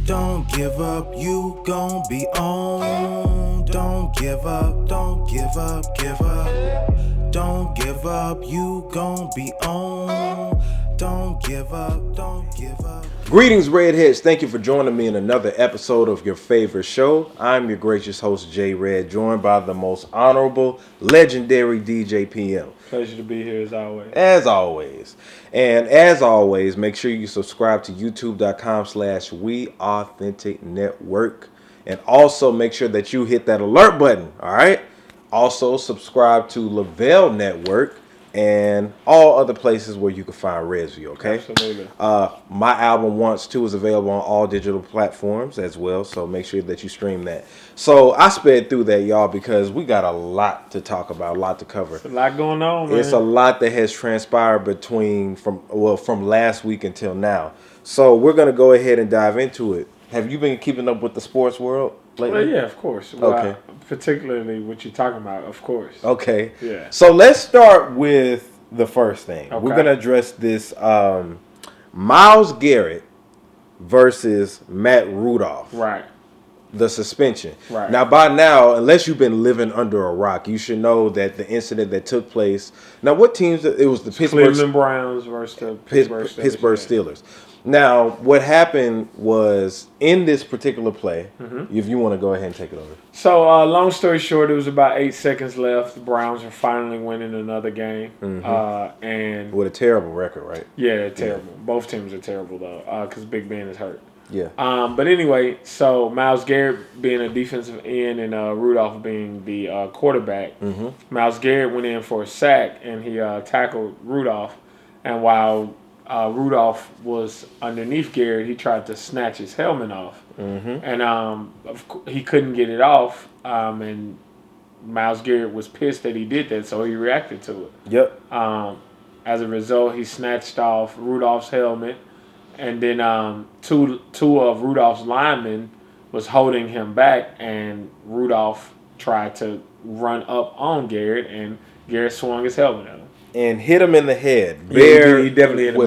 Don't give up, you gon' be on. Don't give up, don't give up, give up. Don't give up, you gon' be on. Don't give up, don't give up. Greetings, Redheads. Thank you for joining me in another episode of your favorite show. I'm your gracious host, J Red, joined by the most honorable, legendary DJ PM. Pleasure to be here as always. As always. And as always, make sure you subscribe to youtube.com/WeAuthentic Network. And also make sure that you hit that alert button, all right? Also subscribe to Lavelle Network and all other places where you can find Resview, okay? Absolutely. My album W.A.N.T.S is available on all digital platforms as well, so make sure that you stream that. So I sped through that, y'all, because we got a lot to talk about, a lot to cover. It's a lot going on, man. It's a lot that has transpired from last week until now. So we're going to go ahead and dive into it. Have you been keeping up with the sports world lately? Well, yeah, of course. Well, Okay. Particularly what you're talking about, of course. Okay. Yeah. So let's start with the first thing. Okay. We're going to address this Myles Garrett versus Matt Rudolph. Right. The suspension. Right. Now, by now, unless you've been living under a rock, you should know that the incident that took place. Now, what teams? It was the Cleveland Browns versus the Pittsburgh Steelers. Now, what happened was in this particular play, if you want to go ahead and take it over. So, long story short, it was about 8 seconds left. The Browns are finally winning another game. And With a terrible record, right? yeah, terrible. Yeah. Both teams are terrible, though, because Big Ben is hurt. Yeah. But anyway, so Myles Garrett being a defensive end and Rudolph being the quarterback, Myles Garrett went in for a sack and he tackled Rudolph. And while Rudolph was underneath Garrett, he tried to snatch his helmet off. And he couldn't get it off. And Myles Garrett was pissed that he did that, so he reacted to it. Yep. As a result, he snatched off Rudolph's helmet. And then two of Rudolph's linemen was holding him back, and Rudolph tried to run up on Garrett, and Garrett swung his helmet at him. And hit him in the head. Yeah, he definitely hit him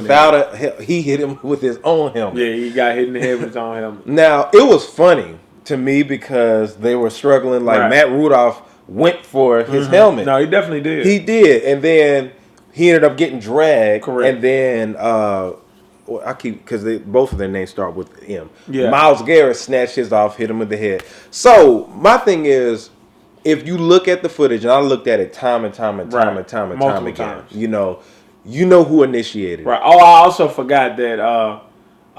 He hit him with his own helmet. Yeah, he got hit in the head with his own helmet. Now, it was funny to me because they were struggling. Like, Right. Matt Rudolph went for his helmet. No, he definitely did. He did. And then he ended up getting dragged. Correct. And then because both of their names start with M. Yeah. Myles Garrett snatched his off, hit him in the head. So my thing is, if you look at the footage, and I looked at it time and time Multiple again, times. you know who initiated it. Right. Oh, I also forgot that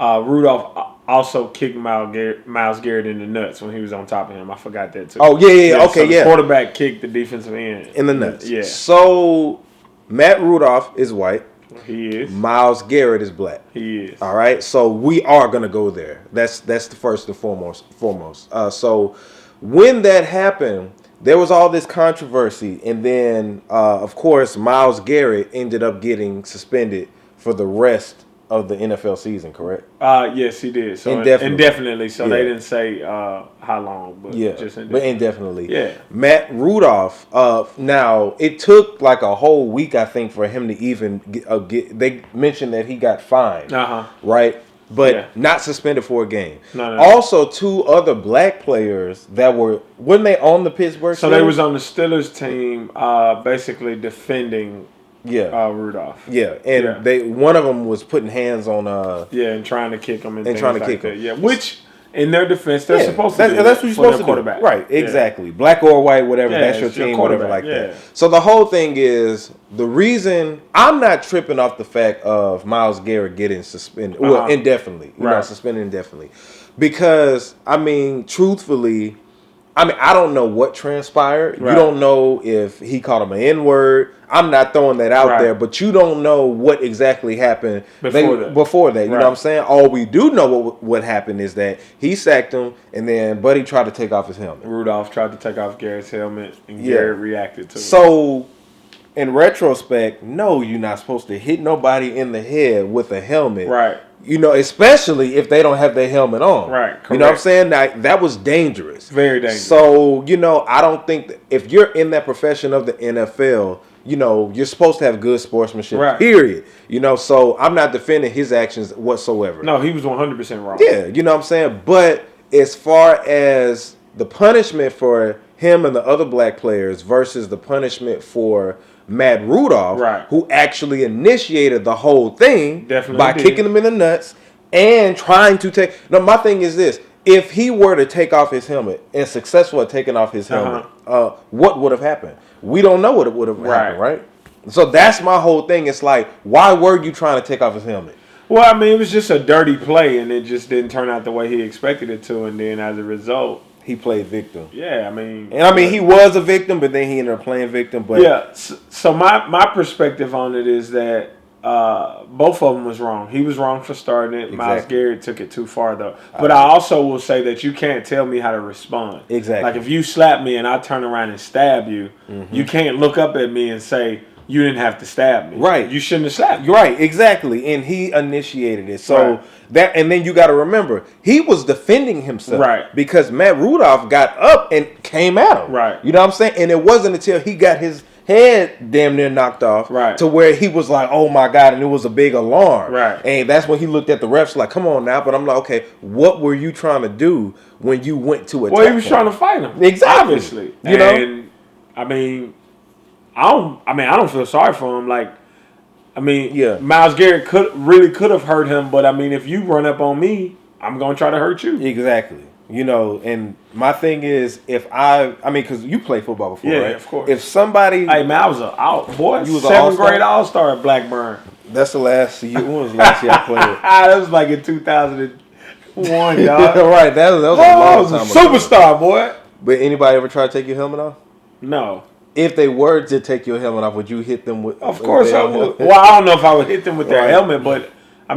Rudolph also kicked Myles Garrett in the nuts when he was on top of him. I forgot that too. Oh yeah. Okay, so the yeah. quarterback kicked the defensive end In the nuts. Yeah, So Matt Rudolph is white. he is. Myles Garrett is black. He is. All right, so we are gonna go there. That's the first and foremost. So when that happened, there was all this controversy, and then of course Myles Garrett ended up getting suspended for the rest of the NFL season. Correct? Yes, he did. So Indefinitely. So Yeah. they didn't say how long, but Yeah, just but indefinitely. Yeah. Matt Rudolph. Now it took like a whole week, I think, for him to even get. They mentioned that he got fined, right? But not suspended for a game. No. Also, two other black players that weren't they on the Pittsburgh? So Steelers? they was on the Steelers team, basically defending Rudolph. Yeah, and one of them was putting hands on and trying to kick him and trying to like kick that. him. Yeah, which in their defense they're supposed to do. That's what you're supposed to quarterback. do. Right, exactly. Black or white, whatever. That's your it's your team, whatever like quarterback, that. So the whole thing is the reason I'm not tripping off the fact of Myles Garrett getting suspended, indefinitely. Suspended indefinitely, because I mean, truthfully. I don't know what transpired. Right. You don't know if he called him an N-word. I'm not throwing that out there, but you don't know what exactly happened before that. You know what I'm saying? All we do know what happened is that he sacked him, and then Buddy tried to take off his helmet. Rudolph tried to take off Garrett's helmet, and Garrett reacted to it. So, in retrospect, no, you're not supposed to hit nobody in the head with a helmet. Right. You know, especially if they don't have their helmet on. Right, correct. You know what I'm saying? That was dangerous. Very dangerous. So, I don't think that if you're in that profession of the NFL, you're supposed to have good sportsmanship, Right. period. So I'm not defending his actions whatsoever. No, he was 100% wrong. Yeah, you know what I'm saying? But as far as the punishment for him and the other black players versus the punishment for Matt Rudolph, Right. who actually initiated the whole thing Definitely by did. kicking him in the nuts and trying to take... No, my thing is this. If he were to take off his helmet and successful at taking off his helmet, what would have happened? We don't know what would have happened, right? So that's my whole thing. It's like, why were you trying to take off his helmet? Well, I mean, it was just a dirty play, and it just didn't turn out the way he expected it to, and then as a result... He played victim. Yeah, I mean... he was a victim, but then he ended up playing victim. But yeah, so my perspective on it is that both of them was wrong. He was wrong for starting it. Exactly. Myles Garrett took it too far, though. But I also will say that you can't tell me how to respond. Exactly. Like, if you slap me and I turn around and stab you, you can't look up at me and say, you didn't have to stab me. Right. You shouldn't have slapped me. Right, exactly. And he initiated it. So and then you got to remember, he was defending himself. Right. Because Matt Rudolph got up and came at him. Right. You know what I'm saying? And it wasn't until he got his head damn near knocked off to where he was like, oh my God, and it was a big alarm. Right. And that's when he looked at the refs like, come on now. But I'm like, okay, what were you trying to do when you went to attack Well, he was him? trying to fight him. Exactly. Obviously. You know? And, I don't feel sorry for him. Like, Myles Garrett could have hurt him, but I mean, if you run up on me, I'm gonna try to hurt you. Exactly. And my thing is, because you play football before, right? Yeah, of course. If somebody, Hey, man, I was boy. You was a 7th all-star? grade All-Star at Blackburn. that's the last year. When was the last year I played? That was like in 2001, dog. Right. That was a I long was a time ago. superstar, boy. But anybody ever try to take your helmet off? No. If they were to take your helmet off, would you hit them with? Of course their I helmet? would. Well, I don't know if I would hit them with their Right. helmet, but I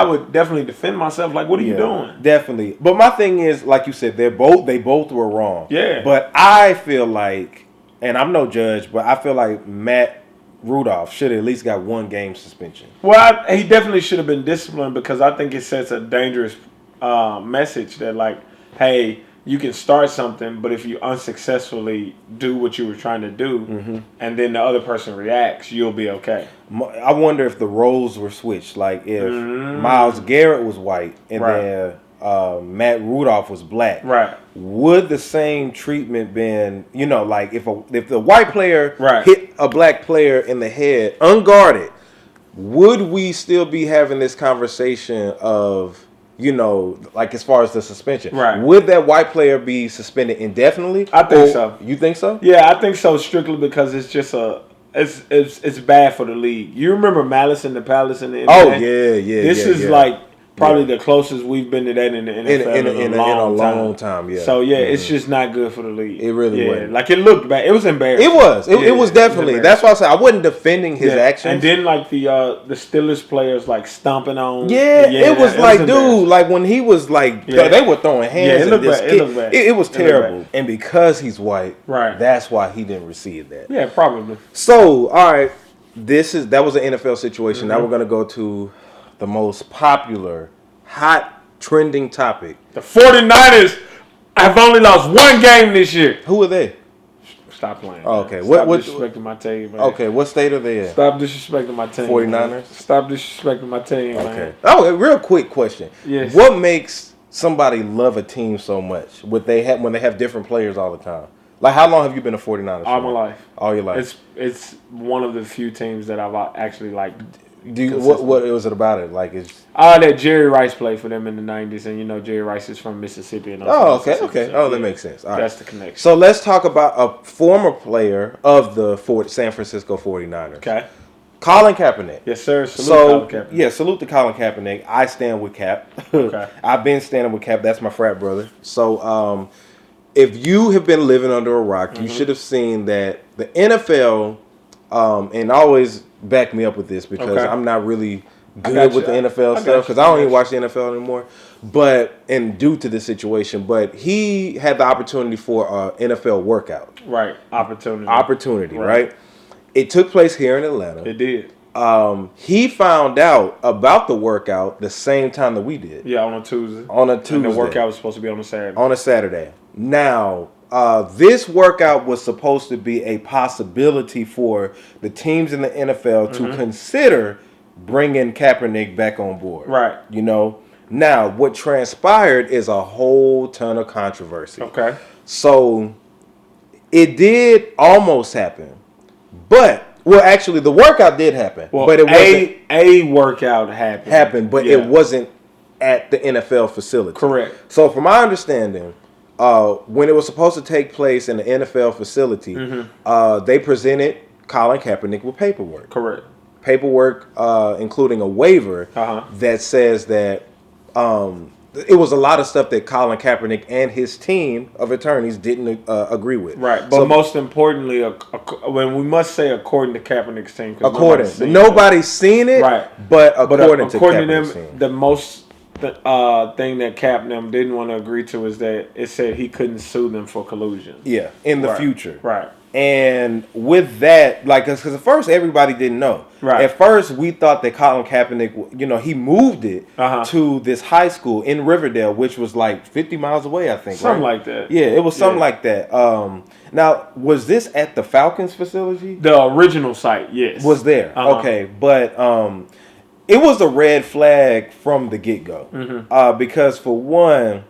would definitely defend myself. Like, what are you doing? Definitely. But my thing is, like you said, they both were wrong. Yeah. But I feel like, and I'm no judge, but I feel like Matt Rudolph should have at least got 1 game suspension. Well, he definitely should have been disciplined because I think it sets a dangerous message that, like, hey, you can start something, but if you unsuccessfully do what you were trying to do, and then the other person reacts, you'll be okay. I wonder if the roles were switched. Like if Myles Garrett was white and then Matt Rudolph was black. Right. Would the same treatment been, like if the white player Right. hit a black player in the head unguarded, would we still be having this conversation of, like as far as the suspension? Right. Would that white player be suspended indefinitely? I think so. You think so? Yeah, I think so, strictly because it's just it's bad for the league. You remember Malice in the Palace in the NBA? Oh yeah. This is like probably the closest we've been to that in the NFL in a long time. Yeah. So it's just not good for the league. It really wasn't. Like it looked bad. It was embarrassing. It was. It was definitely. It was That's why I said I wasn't defending his actions. And then like the Steelers players like stomping on. It was like, dude, like when he was like, they were throwing hands. It looked bad. It looked bad. It was terrible. And because he's white, right, that's why he didn't receive that. Yeah, probably. So, all right, that was an NFL situation. Now we're gonna go to the most popular, hot, trending topic. The 49ers have only lost 1 game this year. Who are they? Stop playing. Oh, okay. Stop What disrespecting my team, man. Okay, what state are they in? Stop disrespecting my team. 49ers? Man. Stop disrespecting my team, Okay. man. Oh, a real quick question. Yes. What makes somebody love a team so much when they have different players all the time? Like, how long have you been a 49ers fan? All my life. All your life. It's one of the few teams that I've actually liked. What was it about it? Like, it's that Jerry Rice played for them in the 90s, and Jerry Rice is from Mississippi. And okay. So, Oh, that makes sense. All right. That's the connection. So let's talk about a former player of the San Francisco 49ers. Okay. Colin Kaepernick. Yes, sir. Salute Colin Kaepernick. Yeah, salute to Colin Kaepernick. I stand with Cap. Okay. I've been standing with Cap. That's my frat brother. So if you have been living under a rock, you should have seen that the NFL, and always back me up with this because I'm not really good with the NFL stuff because I don't even watch the NFL anymore. And due to the situation, but he had the opportunity for an NFL workout. Right. Opportunity, right? It took place here in Atlanta. It did. He found out about the workout the same time that we did. Yeah, on a Tuesday. On a Tuesday. And the workout was supposed to be on a Saturday. On a Saturday. Now, this workout was supposed to be a possibility for the teams in the NFL to consider bringing Kaepernick back on board. Right. You know? Now, what transpired is a whole ton of controversy. Okay. So, it did almost happen. But, well, actually, the workout did happen. Well, but it wasn't a workout happened. but it wasn't at the NFL facility. Correct. So, from my understanding, when it was supposed to take place in the NFL facility, they presented Colin Kaepernick with paperwork. Correct. Paperwork, including a waiver that says that it was a lot of stuff that Colin Kaepernick and his team of attorneys didn't agree with. Right, but so, most importantly, when we must say according to Kaepernick's team, nobody's seen it, right? But according to them, team. The most thing that Cap and them didn't want to agree to is that it said he couldn't sue them for collusion. Yeah, in the future, right? And with that, like, because at first everybody didn't know. Right. At first we thought that Colin Kaepernick, you know, he moved it to this high school in Riverdale, which was like 50 miles away, I think. Something like that. Yeah, it was something like that. Now, was this at the Falcons facility? The original site, yes. Was there. Okay, but it was a red flag from the get-go. Because for one,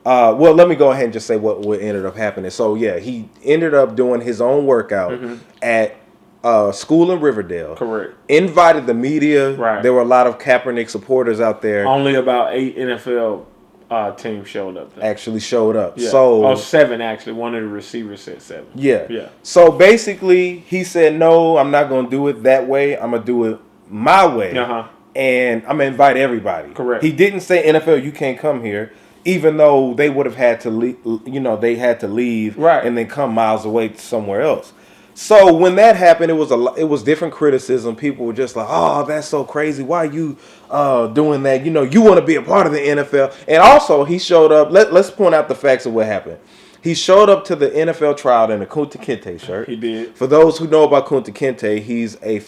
well, let me go ahead and just say what ended up happening. So, yeah, he ended up doing his own workout at school in Riverdale. Correct. Invited the media. Right. There were a lot of Kaepernick supporters out there. Only about 8 NFL teams showed up. Actually showed up. Yeah. So 7, actually. One of the receivers said 7. Yeah. Yeah. So, basically, he said, no, I'm not going to do it that way. I'm going to do it my way. And I'm going to invite everybody. Correct. He didn't say, NFL, you can't come here. Even though they would have had to leave, you know, they had to leave and then come miles away to somewhere else. So when that happened, it was different criticism. People were just like, "Oh, that's so crazy. Why are you doing that? You know, you want to be a part of the NFL." And also, he showed up. Let's point out the facts of what happened. He showed up to the NFL trial in a Kunta Kinte shirt. He did. For those who know about Kunta Kinte, he's a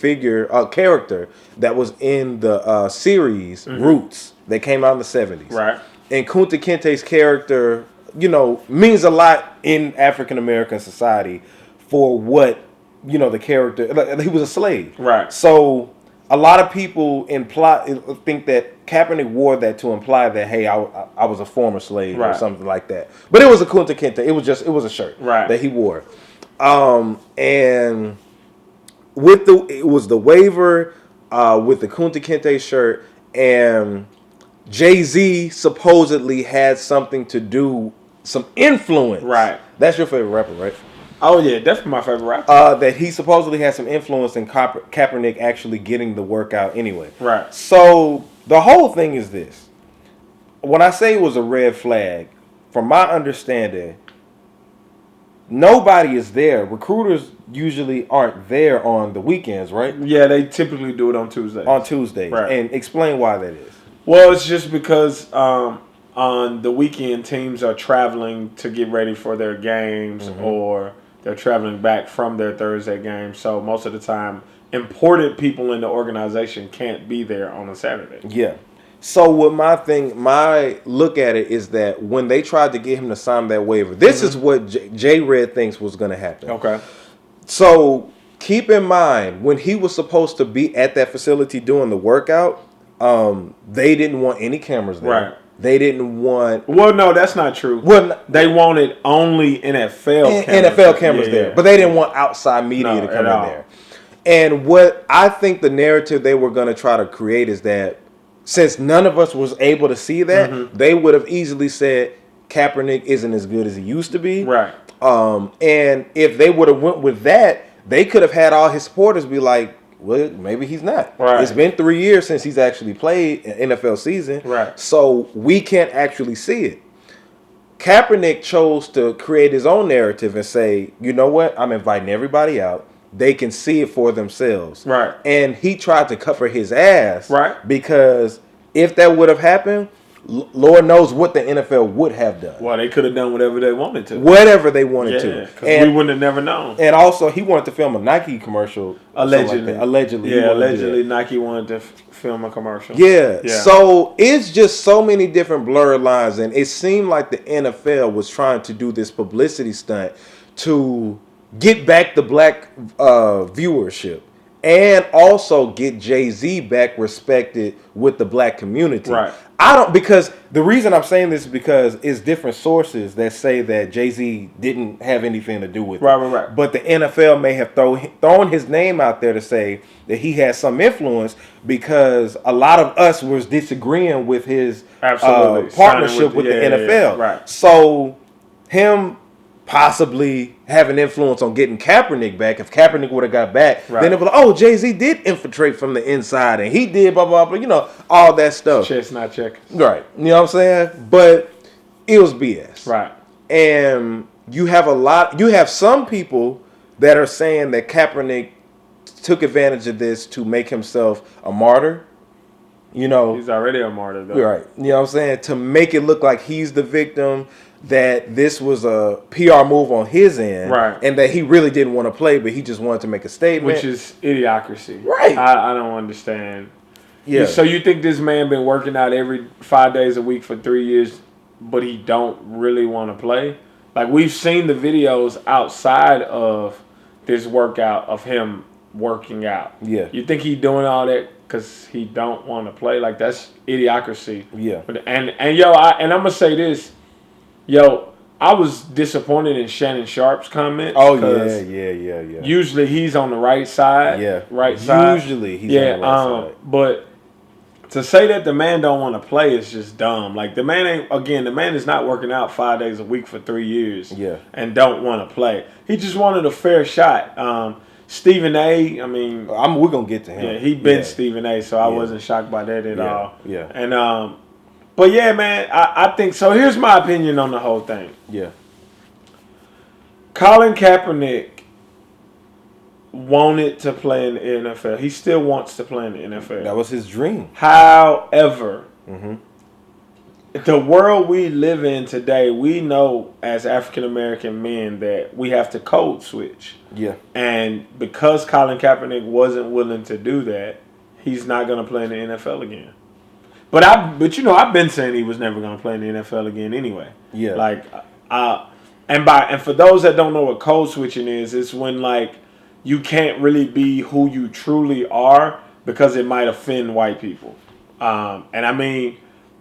character that was in the series Roots that came out in the 70s. Right. And Kunta Kinte's character, you know, means a lot in African American society for what, you know, the character, like, he was a slave. Right. So a lot of people think that Kaepernick wore that to imply that, hey, I was a former slave or something like that. But it was a Kunta Kinte. It was a shirt that he wore. And it was the waiver with the Kunta Kinte shirt, and Jay-Z supposedly had something to do, some influence. Right. That's your favorite rapper, right? Oh, yeah, definitely my favorite rapper. That he supposedly had some influence in Kaepernick actually getting the workout anyway. Right. So the whole thing is this. When I say it was a red flag, from my understanding, nobody is there. Recruiters usually aren't there on the weekends, right? Yeah, they typically do it on Tuesdays. On Tuesdays. Right. And explain why that is. Well, it's just because on the weekend, teams are traveling to get ready for their games, or they're traveling back from their Thursday game. So most of the time, important people in the organization can't be there on a Saturday. Yeah. So what my look at it is that when they tried to get him to sign that waiver, this is what Jay Red thinks was going to happen. Okay. So keep in mind, when he was supposed to be at that facility doing the workout, they didn't want any cameras there. Right. They didn't want... Well, no, that's not true. Well, they wanted only NFL cameras. NFL cameras there. But they didn't want outside media to come in there. And what I think the narrative they were going to try to create is that since none of us was able to see that, they would have easily said Kaepernick isn't as good as he used to be. Right. And if they would have went with that, they could have had all his supporters be like, well, maybe he's not. Right. It's been 3 years since he's actually played an NFL season. Right. So we can't actually see it. Kaepernick chose to create his own narrative and say, you know what? I'm inviting everybody out. They can see it for themselves. Right. And he tried to cover his ass. Right. Because if that would have happened, Lord knows what the NFL would have done. Well, they could have done whatever they wanted to. Whatever they wanted to. Because we wouldn't have never known. And also, he wanted to film a Nike commercial. Allegedly. Like allegedly. Yeah, allegedly Nike wanted to film a commercial. Yeah. So it's just so many different blurred lines. And it seemed like the NFL was trying to do this publicity stunt to get back the black viewership. And also get Jay-Z back respected with the black community. Right. Because the reason I'm saying this is because it's different sources that say that Jay-Z didn't have anything to do with it. Right. But the NFL may have thrown his name out there to say that he had some influence because a lot of us was disagreeing with his partnership with the NFL. Yeah. Right. So him possibly have an influence on getting Kaepernick back. If Kaepernick would have got back, then it was like, oh, Jay-Z did infiltrate from the inside and he did blah, blah, blah, all that stuff. Chestnut checkers. Right. You know what I'm saying? But it was BS. Right. And you have some people that are saying that Kaepernick took advantage of this to make himself a martyr. He's already a martyr, though. Right. You know what I'm saying? To make it look like he's the victim, that this was a PR move on his end, right? And that he really didn't want to play, but he just wanted to make a statement, which is idiocracy, right? I don't understand. Yeah. So you think this man been working out every 5 days a week for 3 years, but he don't really want to play? Like, we've seen the videos outside of this workout of him working out. Yeah. You think he doing all that because he don't want to play? Like, that's idiocracy. Yeah. And I'm gonna say this. Yo, I was disappointed in Shannon Sharp's comment. Oh, yeah. Usually he's on the right side. Yeah. Right side. Usually he's on the right side. But to say that the man don't want to play is just dumb. Like, the man is not working out 5 days a week for 3 years. Yeah. And don't want to play. He just wanted a fair shot. Stephen A, we're going to get to him. Yeah, he been Stephen A, so I wasn't shocked by that at all. Yeah. And, but yeah, man, I think so. Here's my opinion on the whole thing. Yeah. Colin Kaepernick wanted to play in the NFL. He still wants to play in the NFL. That was his dream. However, the world we live in today, we know as African American men that we have to code switch. Yeah. And because Colin Kaepernick wasn't willing to do that, he's not going to play in the NFL again. But I've been saying he was never going to play in the NFL again anyway. Yeah. Like, and for those that don't know what code switching is, it's when, like, you can't really be who you truly are because it might offend white people.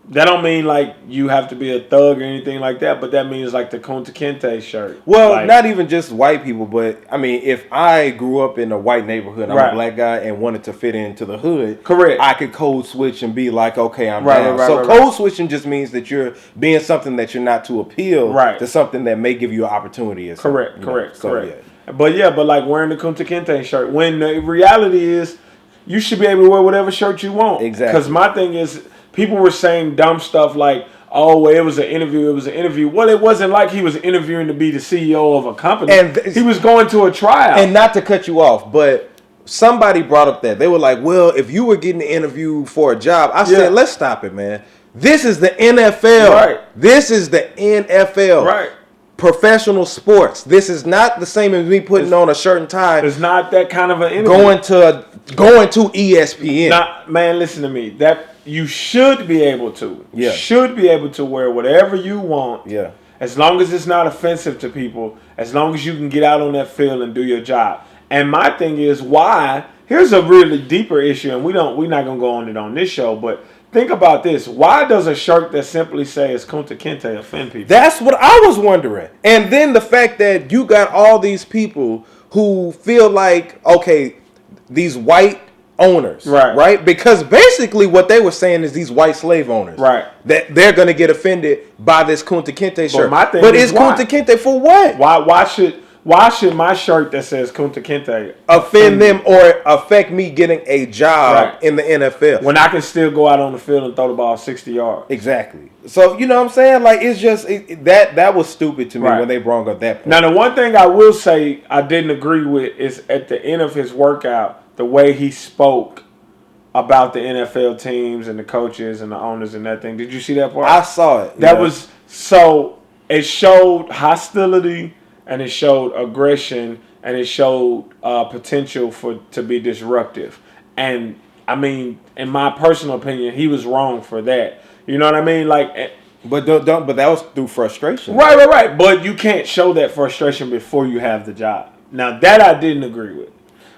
That don't mean like you have to be a thug or anything like that, but that means like the Kunta Kinte shirt. Well, like, not even just white people, but if I grew up in a white neighborhood, I'm a black guy and wanted to fit into the hood, correct, I could code switch and be like, okay, I'm down. So code switching just means that you're being something that you're not to appeal to something that may give you an opportunity. Correct. But like wearing the Kunta Kinte shirt, when the reality is you should be able to wear whatever shirt you want. Exactly. Because my thing is, people were saying dumb stuff like, oh, well, it was an interview. Well, it wasn't like he was interviewing to be the CEO of a company. And he was going to a tryout. And not to cut you off, but somebody brought up that. They were like, well, if you were getting an interview for a job, I said, let's stop it, man. This is the NFL. Right. This is the NFL. Right. Professional sports. This is not the same as me putting on a shirt and tie. It's not that kind of an interview. Going to ESPN. Man, listen to me. That you should be able to. Yeah. Should be able to wear whatever you want. Yeah. As long as it's not offensive to people. As long as you can get out on that field and do your job. And my thing is, why? Here's a really deeper issue, and we're not gonna go on it on this show, but think about this. Why does a shirt that simply says Kunta Kinte offend people? That's what I was wondering. And then the fact that you got all these people who feel like, okay, these white owners, right? Because basically what they were saying is these white slave owners, right? That they're going to get offended by this Kunta Kinte shirt. But is Kunta Kinte for what? Why should my shirt that says Kunta Kinte offend them or affect me getting a job in the NFL? When I can still go out on the field and throw the ball 60 yards. Exactly. So, you know what I'm saying? Like, it's just, that was stupid to me when they brought up that point. Now, the one thing I will say I didn't agree with is at the end of his workout, the way he spoke about the NFL teams and the coaches and the owners and that thing. Did you see that part? I saw it. That was so. It showed hostility and it showed aggression and it showed potential to be disruptive. And I mean, in my personal opinion, he was wrong for that. You know what I mean? Like, but but that was through frustration. Right. But you can't show that frustration before you have the job. Now that I didn't agree with.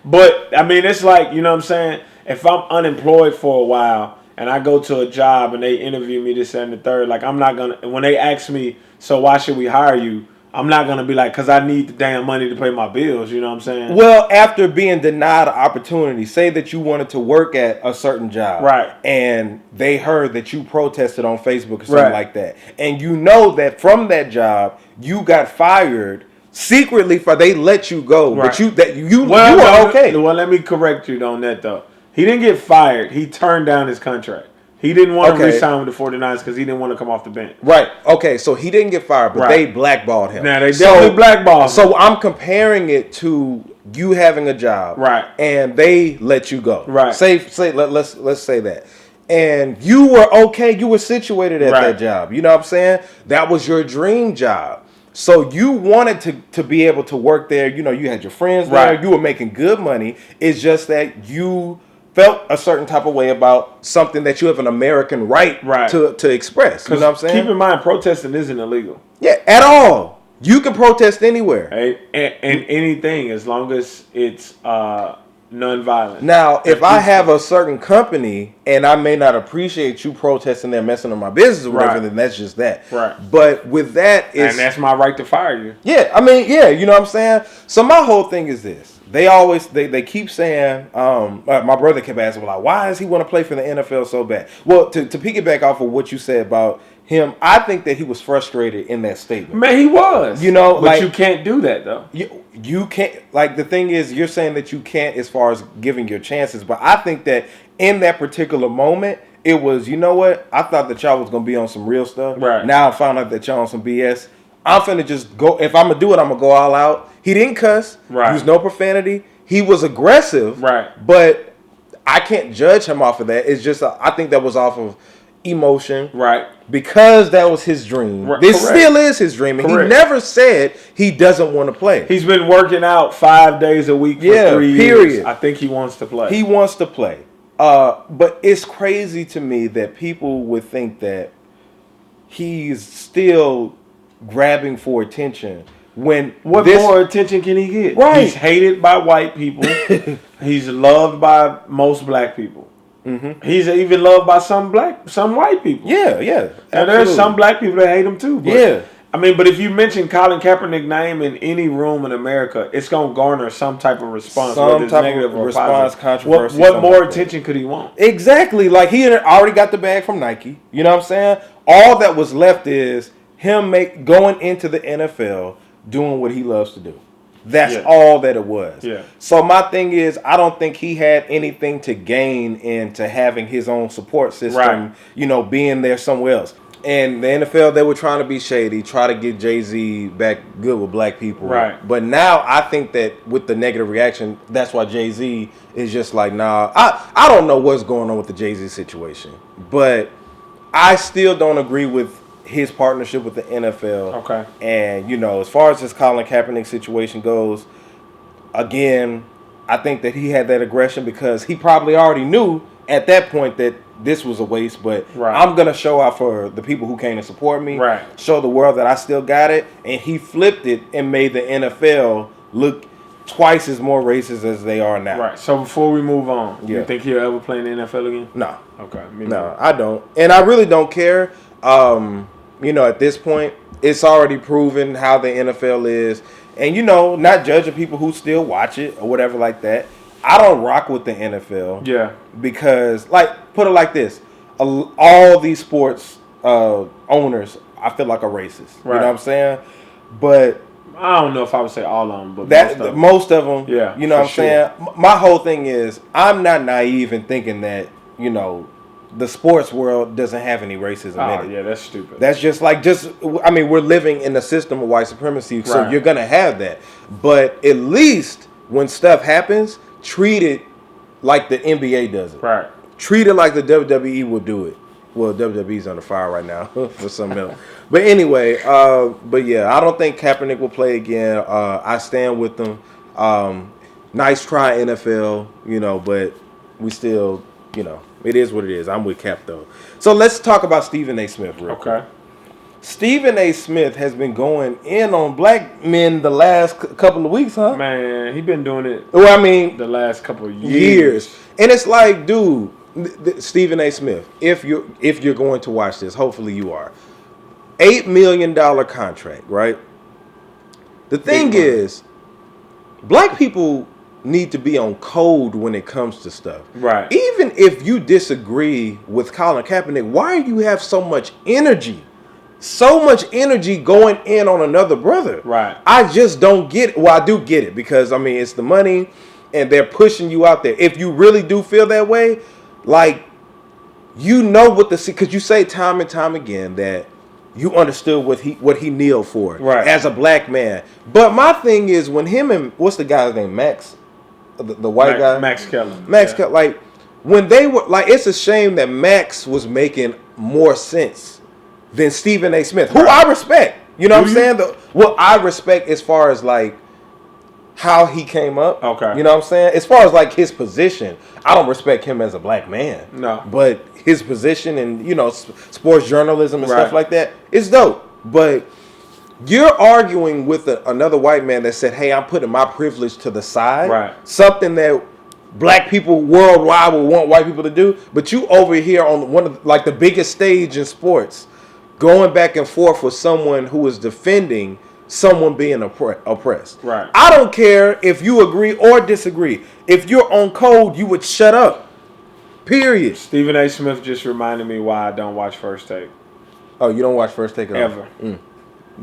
But I mean, it's like, you know what I'm saying? If I'm unemployed for a while and I go to a job and they interview me this and the third, like I'm not gonna. When they ask me, so why should we hire you? I'm not going to be like, because I need the damn money to pay my bills. You know what I'm saying? Well, after being denied an opportunity, say that you wanted to work at a certain job. Right. And they heard that you protested on Facebook or something like that. And you know that from that job, you got fired secretly for they let you go. Right. But you were okay. Well, let me correct you on that, though. He didn't get fired. He turned down his contract. He didn't want to re-sign with the 49ers because he didn't want to come off the bench. Right. Okay, so he didn't get fired, but they blackballed him. Now, they definitely blackballed him. So I'm comparing it to you having a job. Right. And they let you go. Right. Let's say that. And you were okay. You were situated at that job. You know what I'm saying? That was your dream job. So you wanted to be able to work there. You know, you had your friends there. You were making good money. It's just that you felt a certain type of way about something that you have an American right to express. You know what I'm saying? Keep in mind, protesting isn't illegal. Yeah, at all. You can protest anywhere. And anything, as long as it's non-violent. Now, if I have a certain company and I may not appreciate you protesting there, messing up my business or whatever, then that's just that. Right. But with that, and that's my right to fire you. Yeah, I mean, you know what I'm saying? So my whole thing is this. They keep saying, my brother kept asking, like, why does he want to play for the NFL so bad? Well, to piggyback off of what you said about him, I think that he was frustrated in that statement. Man, he was. You know, but you can't do that, though. You can't, like, the thing is, you're saying that you can't as far as giving your chances, but I think that in that particular moment, it was, you know what? I thought that y'all was going to be on some real stuff. Right. Now I found out that y'all on some BS. I'm finna just go. If I'm gonna do it, I'm gonna go all out. He didn't cuss. Right. Used no profanity. He was aggressive. Right. But I can't judge him off of that. It's just I think that was off of emotion. Right. Because that was his dream. Right. This still is his dream. And he never said he doesn't want to play. He's been working out 5 days a week for 3 years. I think he wants to play. He wants to play. But it's crazy to me that people would think that he's still grabbing for attention when what more attention can he get? Right. He's hated by white people. He's loved by most black people. Mm-hmm. He's even loved by some white people. Yeah. And there's some black people that hate him too. But, I mean, but if you mention Colin Kaepernick's name in any room in America, it's gonna garner some type of response, some type negative of response, controversy. What more attention could he want? Exactly. Like he had already got the bag from Nike. You know what I'm saying? All that was left is him going into the NFL, doing what he loves to do. That's all that it was. Yeah. So my thing is, I don't think he had anything to gain into having his own support system, you know, being there somewhere else. And the NFL, they were trying to be shady, try to get Jay-Z back good with black people. Right. But now I think that with the negative reaction, that's why Jay-Z is just like, nah, I don't know what's going on with the Jay-Z situation. But I still don't agree with his partnership with the NFL. Okay. And, you know, as far as this Colin Kaepernick situation goes, again, I think that he had that aggression because he probably already knew at that point that this was a waste, but I'm going to show out for the people who came to support me, show the world that I still got it, and he flipped it and made the NFL look twice as more racist as they are now. Right. So before we move on, you think he'll ever play in the NFL again? No. Okay. No, I don't. And I really don't care. You know, at this point, it's already proven how the NFL is. And, you know, not judging people who still watch it or whatever like that. I don't rock with the NFL. Yeah. Because, like, put it like this. All these sports owners, I feel like, are racist. You know what I'm saying? But I don't know if I would say all of them, but most of them. Yeah. You know what I'm saying? My whole thing is, I'm not naive in thinking that, you know, the sports world doesn't have any racism in it. Yeah, that's stupid. That's I mean, we're living in a system of white supremacy, so you're going to have that. But at least when stuff happens, treat it like the NBA does it. Right. treat it like the WWE would do it. Well, WWE's on the fire right now for something else. But anyway, but yeah, I don't think Kaepernick will play again. I stand with them. Nice try, NFL, but we still, it is what it is. I'm with Cap, though. So let's talk about Stephen A. Smith real quick. Stephen A. Smith has been going in on black men the last couple of weeks, huh? Man, he been doing it. Well, I mean, the last couple of years. And it's like, dude, Stephen A. Smith, if you're going to watch this, hopefully you are. $8 million contract, right? The thing is, black people need to be on code when it comes to stuff. Right. Even if you disagree with Colin Kaepernick, why do you have so much energy? So much energy going in on another brother. Right. I just don't get it. Well, I do get it because, it's the money and they're pushing you out there. If you really do feel that way, like, because you say time and time again that you understood what he kneeled for as a black man. But my thing is when him and, what's the guy's name, Max? The white guy? Max Kelly. Kelly. Like, when they were, like, it's a shame that Max was making more sense than Stephen A. Smith, who I respect. You know what I'm saying? I respect as far as, like, how he came up. Okay. You know what I'm saying? As far as, like, his position, I don't respect him as a black man. No. But his position and, sports journalism and stuff like that, it's dope. But you're arguing with another white man that said, hey, I'm putting my privilege to the side. Right. Something that black people worldwide will want white people to do. But you over here on one of, like, the biggest stage in sports, going back and forth with someone who is defending someone being oppressed. Right. I don't care if you agree or disagree. If you're on code, you would shut up. Period. Stephen A. Smith just reminded me why I don't watch First Take. Oh, you don't watch First Take at all? Ever.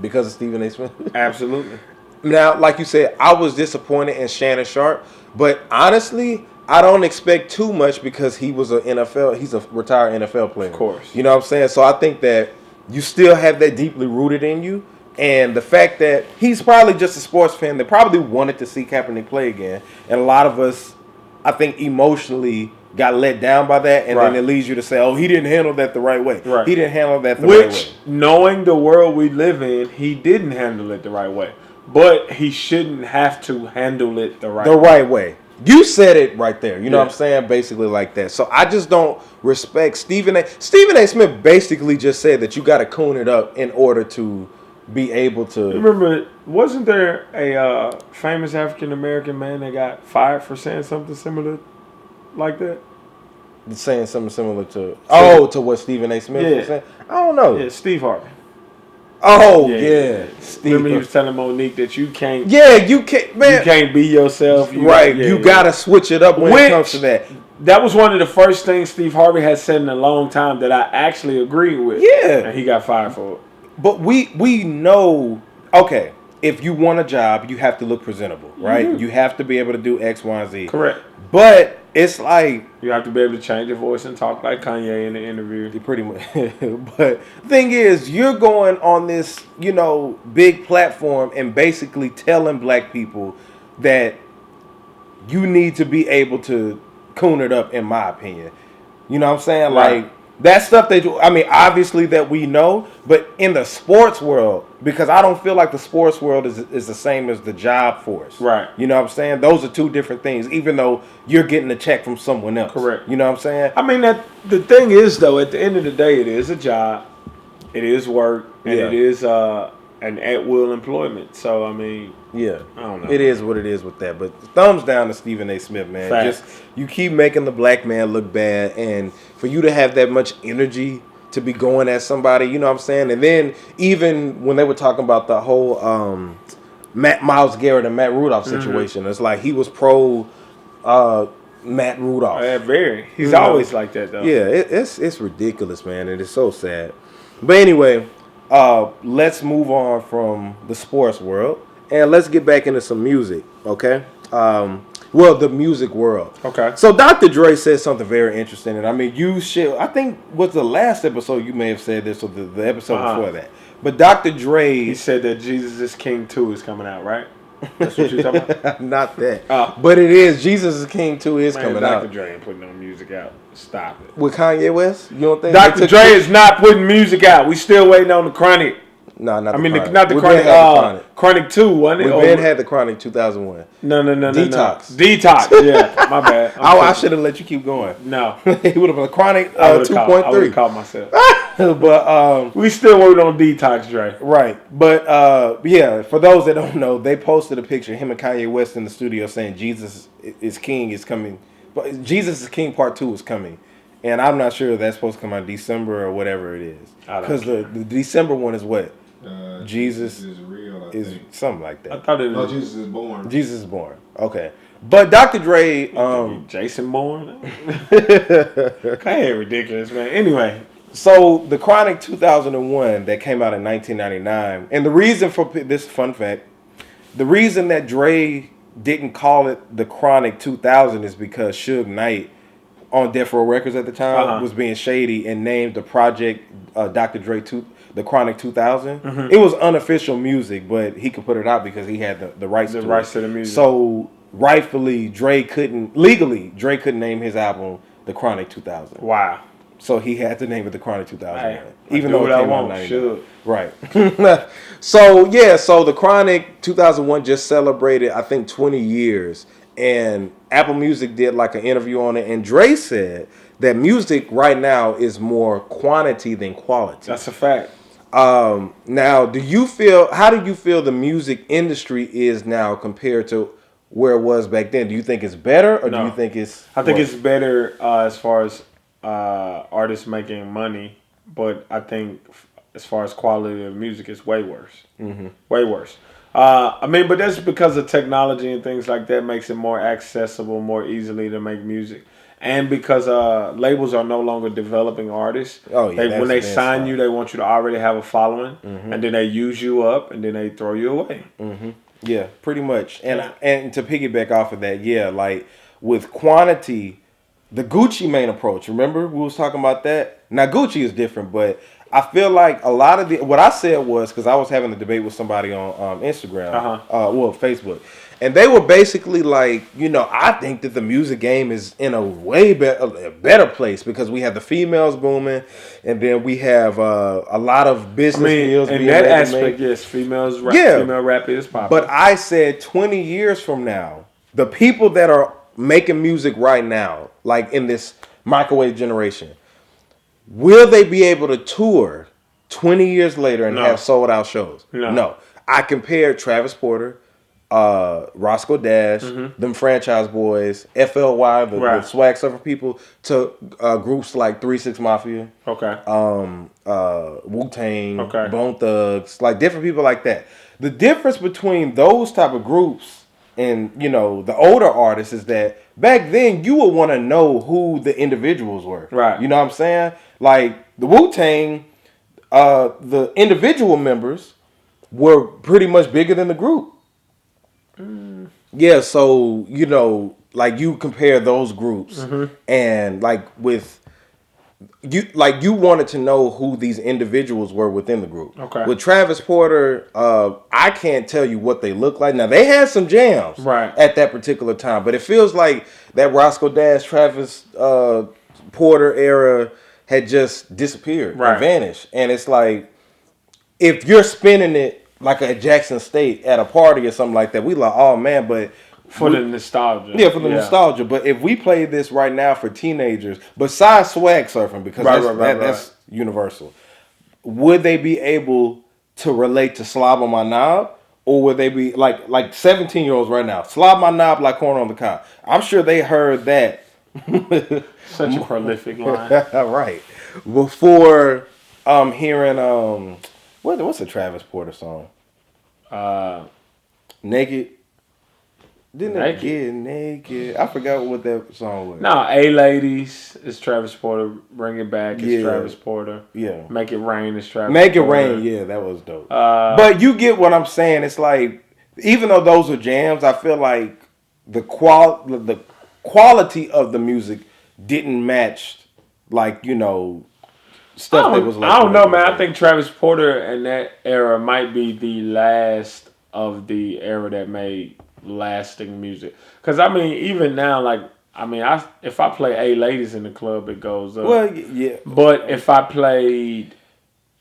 Because of Stephen A. Smith? Absolutely. Now, like you said, I was disappointed in Shannon Sharp, but honestly, I don't expect too much because he's a retired NFL player. Of course. You know what I'm saying? So I think that you still have that deeply rooted in you. And the fact that he's probably just a sports fan that probably wanted to see Kaepernick play again. And a lot of us, I think, emotionally got let down by that. And then it leads you to say, oh, he didn't handle that the right way. Right. He didn't handle that the right way. Knowing the world we live in, he didn't handle it the right way. But he shouldn't have to handle it the right way. You said it right there. You know what I'm saying? Basically like that. So I just don't respect Stephen A. Stephen A. Smith basically just said that you got to coon it up in order to be able to. Remember, wasn't there a famous African-American man that got fired for saying something similar like that? Saying something similar to to what Stephen A. Smith was saying? I don't know. Yeah, Steve Harvey. Oh, yeah. Remember he was telling Monique that you can't. Yeah, you can't, man. You can't be yourself. You gotta switch it up when it comes to that. That was one of the first things Steve Harvey had said in a long time that I actually agreed with. Yeah. And he got fired for it. But we know, okay, if you want a job, you have to look presentable, right? Mm-hmm. You have to be able to do X, Y, and Z. Correct. But it's like, you have to be able to change your voice and talk like Kanye in the interview. Pretty much. But thing is, you're going on this, big platform and basically telling black people that you need to be able to coon it up, in my opinion. You know what I'm saying? Right. Like, that stuff obviously that we know, but in the sports world, because I don't feel like the sports world is the same as the job force. Right. You know what I'm saying? Those are two different things, even though you're getting a check from someone else. Correct. You know what I'm saying? I mean, the thing is, though, at the end of the day, it is a job, it is work, and it is an at-will employment. So, I mean, yeah, I don't know. It is what it is with that. But thumbs down to Stephen A. Smith, man. Facts. Just you keep making the black man look bad, and for you to have that much energy to be going at somebody, you know what I'm saying? And then even when they were talking about the whole Myles Garrett and Matt Rudolph situation, it's like he was pro Matt Rudolph. Yeah, very. He's always like that, though. Yeah, it's ridiculous, man. It is so sad. But anyway, let's move on from the sports world and let's get back into some music, okay? The music world. Okay. So Dr. Dre said something very interesting, and I mean, I think was the last episode you may have said this, or the episode before that. But Dr. Dre, he said that Jesus is King 2 is coming out, right? That's what you talking about? Not that. Oh. But it is. Jesus is King 2 is coming Dr. out. Dre ain't putting no music out. Stop it. With Kanye West? You don't think Dr. Dre is not putting music out. We still waiting on the Chronic. No, not I the mean, Chronic. not the We Chronic. been had the Chronic. Chronic 2, wasn't it? We been had the Chronic 2001. No. Detox. Detox, yeah. My bad. I should have let you keep going. No. He would have been Chronic 2.3. I would have caught myself. But we still working on Detox, Dre. right. But yeah, for those that don't know, they posted a picture of him and Kanye West in the studio saying Jesus is King is coming. But Jesus is King Part 2 is coming. And I'm not sure if that's supposed to come out December or whatever it is. Because the December one is what? Jesus is real. is something like that. I thought it was. No, Jesus is born. Jesus is born. Okay. But Dr. Dre, Jason Bourne? Kanye ridiculous, man. Anyway. So the Chronic 2001 that came out in 1999, and the reason for this fun fact, the reason that Dre didn't call it the Chronic 2000 is because Suge Knight on Death Row Records at the time was being shady and named the project Dr. Dre the Chronic 2000. Mm-hmm. It was unofficial music, but he could put it out because he had the rights to the music. So rightfully, Dre couldn't name his album the Chronic 2000. Wow. So he had to name it the Chronic 2000. Hey, even though it came out in 99. Sure. Right. So the Chronic 2001 just celebrated, I think, 20 years. And Apple Music did like an interview on it. And Dre said that music right now is more quantity than quality. That's a fact. Now, how do you feel the music industry is now compared to where it was back then? Do you think it's better or do you think it's I think it's better as far as artists making money, but I think as far as quality of music, it's way worse. Mm-hmm. Way worse. But that's because of technology and things like that makes it more accessible, more easily to make music. And because labels are no longer developing artists. Oh, yeah, when they sign you, they want you to already have a following, and then they use you up, and then they throw you away. Mm-hmm. Yeah, pretty much. And to piggyback off of that, yeah, like with quantity, the Gucci Mane approach. Remember we was talking about that? Now Gucci is different, but I feel like a lot of what I said was because I was having a debate with somebody on Instagram, Facebook, and they were basically like, I think that the music game is in a way better place because we have the females booming, and then we have a lot of business deals. In that aspect, yes, female rap is popular. But I said 20 years from now, the people that are making music right now, like in this microwave generation, will they be able to tour 20 years later and have sold out shows? No. I compared Travis Porter, Roscoe Dash, them Franchise Boys, FLY, the Swag Surfer people, to groups like 3 6 Mafia, Wu-Tang, Bone Thugs, like different people like that. The difference between those type of groups and the older artists is that back then you would want to know who the individuals were. Right. You know what I'm saying? Like the Wu-Tang, the individual members were pretty much bigger than the group. Yeah, so like you compare those groups and like with you wanted to know who these individuals were within the group. Okay. With Travis Porter, I can't tell you what they look like. Now they had some jams at that particular time, but it feels like that Roscoe Dash, Travis Porter era had just disappeared and vanished. And it's like if you're spinning it like at Jackson State at a party or something like that, we like, oh man, but for the nostalgia. Yeah, for the nostalgia. But if we play this right now for teenagers, besides swag surfing, because that's universal, would they be able to relate to Slob on My Knob? Or would they be like 17-year-olds right now? Slob my knob like corn on the cob. I'm sure they heard that. Such a prolific line. Right. Before hearing what's a Travis Porter song? Naked. Didn't it get naked? I forgot what that song was. No, A-Ladies is Travis Porter. Bring It Back is Travis Porter. Yeah. Make It Rain is Travis Make Porter. It Rain, yeah, that was dope. But you get what I'm saying. It's like, even though those are jams, I feel like the quality of the music didn't match, like, stuff that was like. I don't know, man. I think Travis Porter in that era might be the last of the era that made lasting music. Because I mean, even now, like if I play A Ladies in the club, it goes up. Well, yeah. But if I played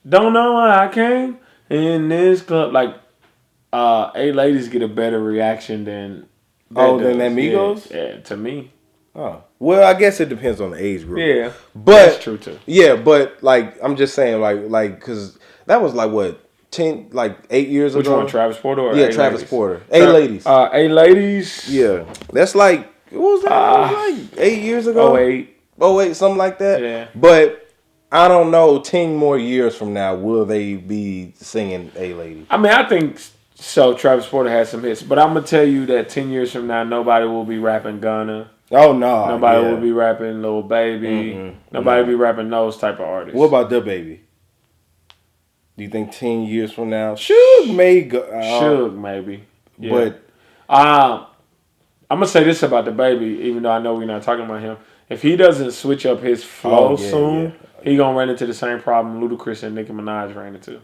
Don't Know Why I Came in This Club, like A Ladies get a better reaction than than Amigos? Yeah, to me. Oh. Well, I guess it depends on the age group. Yeah. But that's true too. Yeah, but like I'm just saying like cuz that was like what 8 years Which ago. Which one, Travis Porter or Yeah, A Travis Ladies? Porter. A Ladies. A Ladies. Yeah. That's like what was that? Like 8 years ago? 08, something like that. Yeah. But I don't know, 10 more years from now, will they be singing A Lady? I mean, I think so. Travis Porter has some hits. But I'm going to tell you that 10 years from now, nobody will be rapping Gunna. Oh, no. Nobody will be rapping Lil Baby. Mm-mm. Nobody will be rapping those type of artists. What about DaBaby? Do you think 10 years from now? Suge may go. Suge, maybe. Yeah. But I'm going to say this about DaBaby, even though I know we're not talking about him. If he doesn't switch up his flow soon, he going to run into the same problem Ludacris and Nicki Minaj ran into.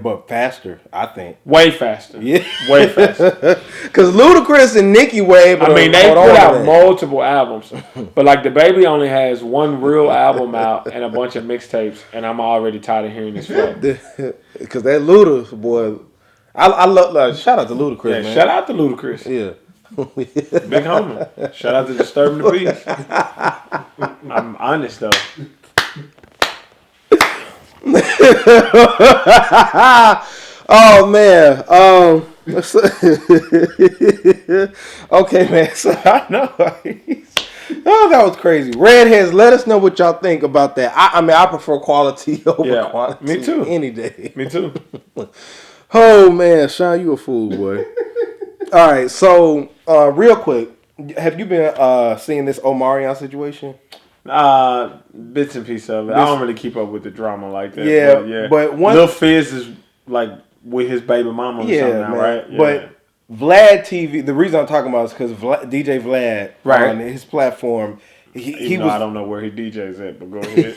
But faster, I think. Way faster. Yeah. Way faster. Because Ludacris and Nicki were able to they put out multiple albums. But like DaBaby only has one real album out and a bunch of mixtapes, and I'm already tired of hearing this flow. Because that Luda, boy, I love, shout out to Ludacris, Yeah, man. shout out to Ludacris. Yeah. Big homie. Shout out to Disturbing the Peace. I'm honest though. Oh man. Okay, man. So I know. Oh, that was crazy. Redheads, let us know what y'all think about that. I mean, I prefer quality over quantity. Me too. Any day. Me too. Oh man, Sean, you a fool, boy. All right, so real quick, have you been seeing this Omarion situation? Bits and pieces of it. I don't really keep up with the drama like that. Yeah, but one Lil Fizz is like with his baby mama or something now, right? Yeah. But Vlad TV, the reason I'm talking about is because DJ Vlad on his platform, he was. I don't know where he DJs at, but go ahead.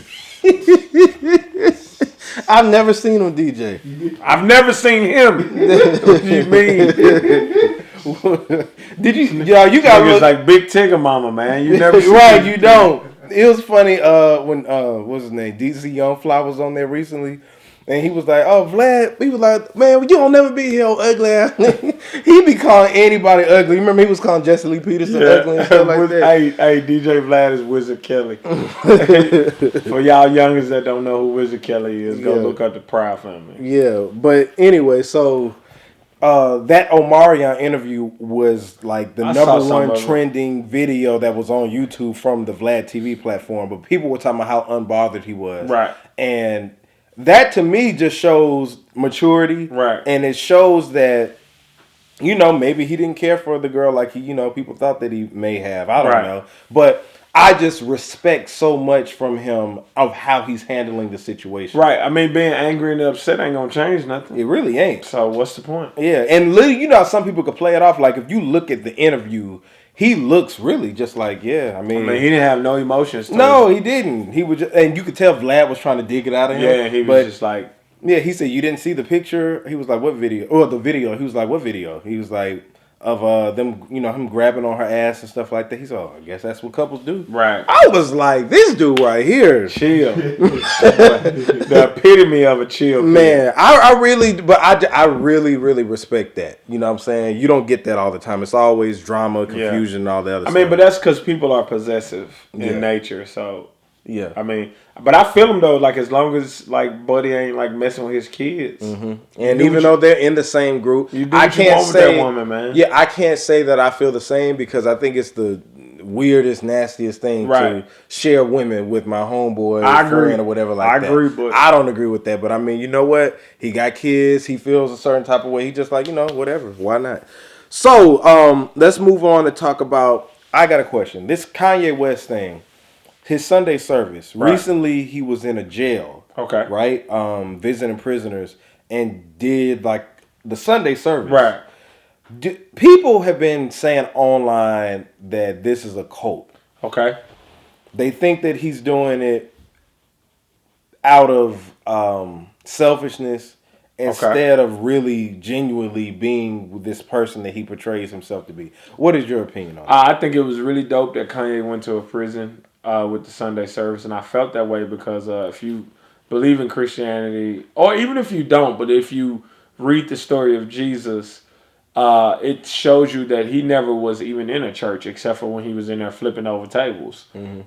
I've never seen him DJ. I've never seen him. What do you mean? Did you? Yeah, you got look like Big Tigger Mama, man. You never seen right? You don't. It was funny when what's his name? DC Youngfly was on there recently. And he was like, "Oh, Vlad." He was like, "Man, you don't never be here, ugly ass." He be calling anybody ugly. You remember he was calling Jesse Lee Peterson ugly and stuff like that. Hey, DJ Vlad is Wizard Kelly. For y'all youngers that don't know who Wizard Kelly is, go look up the Proud Family. Yeah, but anyway, so that Omarion interview was like the number one trending video that was on YouTube from the Vlad TV platform. But people were talking about how unbothered he was, right? And that to me just shows maturity. Right. And it shows that, maybe he didn't care for the girl like people thought that he may have. I don't know. But I just respect so much from him of how he's handling the situation. Right. I mean, being angry and upset ain't going to change nothing. It really ain't. So what's the point? Yeah. And literally, how some people could play it off. Like if you look at the interview, he looks really just like, he didn't have no emotions. No, he didn't. He was just, and you could tell Vlad was trying to dig it out of him. Yeah, he was just like. Yeah, he said, you didn't see the picture? He was like, what video? Or the video. He was like, what video? He was like, of them, him grabbing on her ass and stuff like that. He said, oh, I guess that's what couples do. Right. I was like, this dude right here. Chill. The epitome of a chill. Man, I really, really respect that. You know what I'm saying? You don't get that all the time. It's always drama, confusion, and all the other stuff. I mean, but that's because people are possessive in nature, so. Yeah, I mean, but I feel him though. Like as long as like Buddy ain't like messing with his kids, and even though they're in the same group, I can't say that woman, man. Yeah, I can't say that I feel the same because I think it's the weirdest, nastiest thing to share women with my homeboy, friend, or whatever like that. I agree, but I don't agree with that. But I mean, you know what? He got kids. He feels a certain type of way. He just like whatever. Why not? So let's move on to talk about. I got a question. This Kanye West thing. His Sunday service. Right. Recently, he was in a jail. Okay. Right? Visiting prisoners and did like the Sunday service. Right. People have been saying online that this is a cult. Okay. They think that he's doing it out of selfishness instead of really genuinely being this person that he portrays himself to be. What is your opinion on that? I think it was really dope that Kanye went to a prison with the Sunday service, and I felt that way because if you believe in Christianity, or even if you don't, but if you read the story of Jesus, it shows you that he never was even in a church except for when he was in there flipping over tables. Mm-hmm.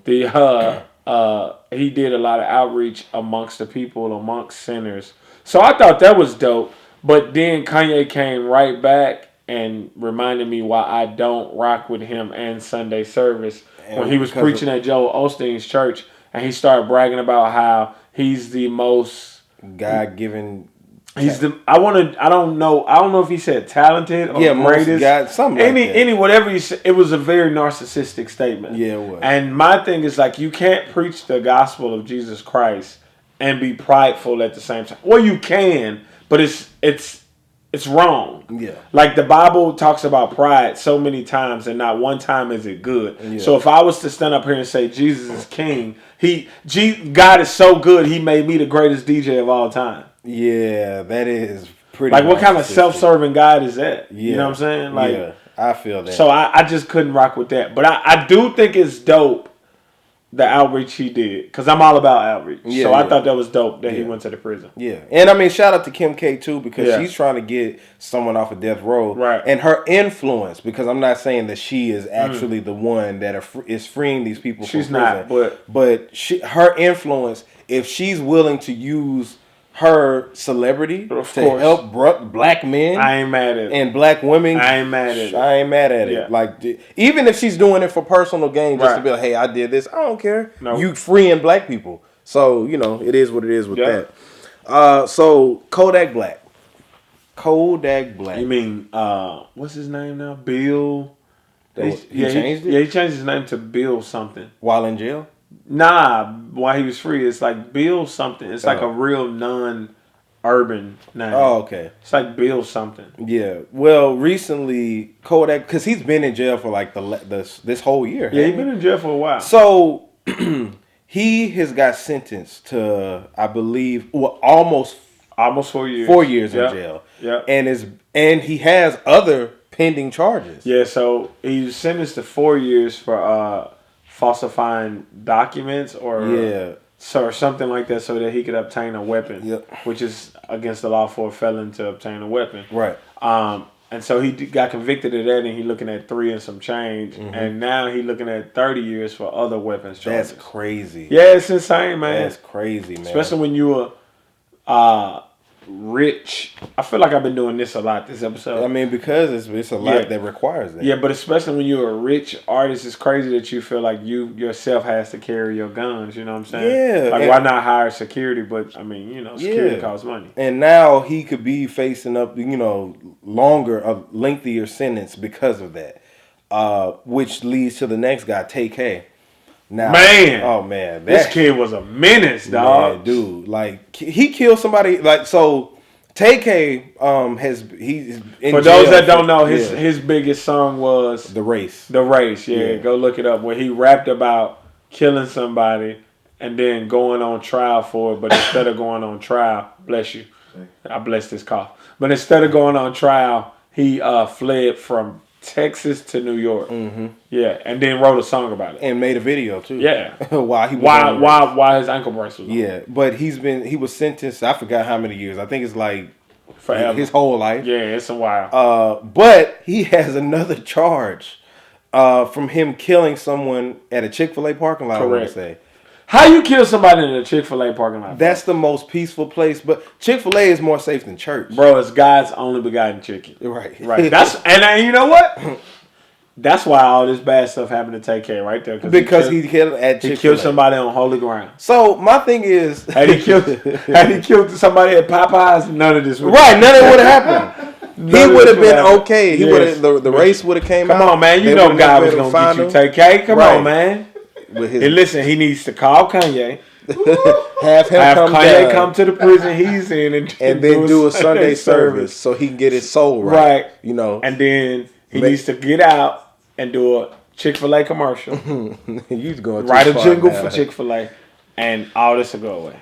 He did a lot of outreach amongst the people, amongst sinners. So I thought that was dope. But then Kanye came right back and reminded me why I don't rock with him and Sunday service when he was preaching at Joel Osteen's church, and he started bragging about how he's the most God-given. He's the. I don't know if he said talented or greatest. God, something like that. Whatever he said. It was a very narcissistic statement. Yeah, it was. And my thing is like you can't preach the gospel of Jesus Christ and be prideful at the same time. Well, you can, but it's wrong. Yeah. Like the Bible talks about pride so many times, and not one time is it good. Yeah. So if I was to stand up here and say Jesus is king, God is so good, he made me the greatest DJ of all time. Yeah, that is pretty. Like, what kind of self-serving God is that? Yeah. You know what I'm saying? Like, yeah, I feel that. So I just couldn't rock with that. But I do think it's dope, the outreach he did, because I'm all about outreach. Yeah, so I thought that was dope that he went to the prison. Yeah, and I mean, shout out to Kim K too, because she's trying to get someone off of death row, right? And her influence, because I'm not saying that she is actually the one that is freeing these people from prison. She's not, but her influence, if she's willing to use her celebrity to help black men, I ain't mad at it. And black women, I ain't mad at it. I ain't mad at it. Yeah. Like, even if she's doing it for personal gain, just to be like, hey, I did this, I don't care. No. You freeing black people. So, it is what it is with that. So, Kodak Black. You mean, what's his name now? Bill? He changed it? Yeah, he changed his name to Bill something. While in jail? Nah, while he was free, it's like Bill something. It's like a real non-urban name. Oh, okay. It's like Bill something. Yeah. Well, recently Kodak, because he's been in jail for like this whole year. Yeah, he's been in jail for a while. So he has got sentenced to, I believe, almost 4 years. 4 years in jail. Yeah. And he has other pending charges. Yeah. So he was sentenced to 4 years for falsifying documents or something like that, so that he could obtain a weapon, which is against the law for a felon to obtain a weapon. Right. And so he got convicted of that, and he looking at 3 and some change, and now he looking at 30 years for other weapons charges. That's crazy. Yeah, it's insane, man. That's crazy, man. Especially when you are rich. I feel like I've been doing this a lot this episode. I mean, because it's a lot that requires that. Yeah, but especially when you're a rich artist, it's crazy that you feel like you yourself has to carry your guns. You know what I'm saying? Yeah. Like, why not hire security? But I mean, security costs money. And now he could be facing up, a lengthier sentence because of that, which leads to the next guy, Tay-K. Now, man, this kid was a menace, dog. Man, dude, like he killed somebody. Like, so, Tay-K he's in for those that don't know, his biggest song was The Race. The Race, yeah. Go look it up. Where he rapped about killing somebody and then going on trial for it, but instead of going on trial, bless you, I bless this cough. But instead of going on trial, he fled from Texas to New York. Mm-hmm. Yeah, and then wrote a song about it and made a video too. Yeah, while his ankle bracelet was on. Yeah, but he was sentenced. I forgot how many years. I think it's like forever. His whole life. Yeah, it's a while. But he has another charge from him killing someone at a Chick-fil-A parking lot. Correct. I want to say. How you kill somebody in a Chick-fil-A parking lot? That's the most peaceful place, but Chick-fil-A is more safe than church. Bro, it's God's only begotten chicken. Right. And you know what? That's why all this bad stuff happened to Tay-K right there. Because he killed at Chick-fil-A. He killed somebody on holy ground. So my thing is, had he killed somebody at Popeyes, none of this would none of it would have happened. He would have been okay. He would have the race would have came out. Come on, man. You know God was gonna get you, Tay-K. Come on, man. And listen, he needs to call Kanye. have Kanye come to the prison he's in and then do a Sunday service so he can get his soul right. And then he needs to get out and do a Chick-fil-A commercial. You going write a jingle for Chick-fil-A. and all this will go away.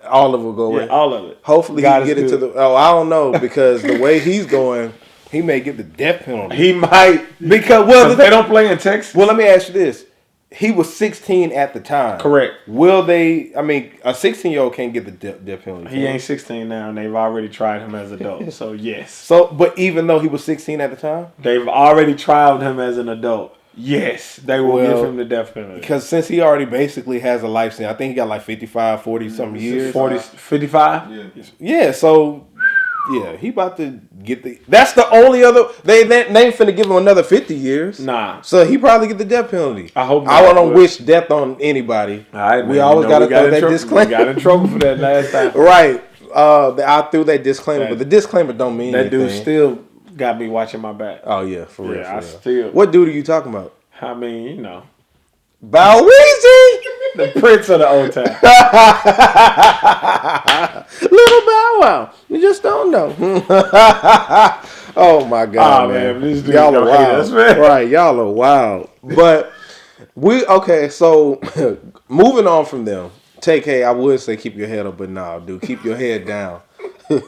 All of it will go away. Yeah, all of it. Hopefully he can get it to the. Oh, I don't know because the way he's going, he may get the death penalty. He might because they don't play in Texas. Well, let me ask you this: he was 16 at the time. Correct. Will they? I mean, a 16-year-old can't get the death penalty. He ain't 16 now, and they've already tried him as an adult. So yes. So, but even though he was 16 at the time, they've already tried him as an adult. Yes, they will give him the death penalty. Because since he already basically has a life sentence, I think he got like 55, 40 something years. 55? Yeah, so yeah, he about to get the. That's the only other. They ain't finna give him another 50 years. Nah. So he probably get the death penalty. I hope not. I don't wish death on anybody. All right, we always got to throw that disclaimer. We got in trouble for that last time. Right. I threw that disclaimer, but the disclaimer don't mean that anything. Dude still got me watching my back. Oh yeah, for real. Yeah, for real. still. What dude are you talking about? I mean, you know, Bow Weezy, the prince of the old town. Little Bow Wow. You just don't know. Oh my God, man. Y'all are wild. Us, man. Right, y'all are wild. But so moving on from them. I would say keep your head up, but nah, dude, keep your head down.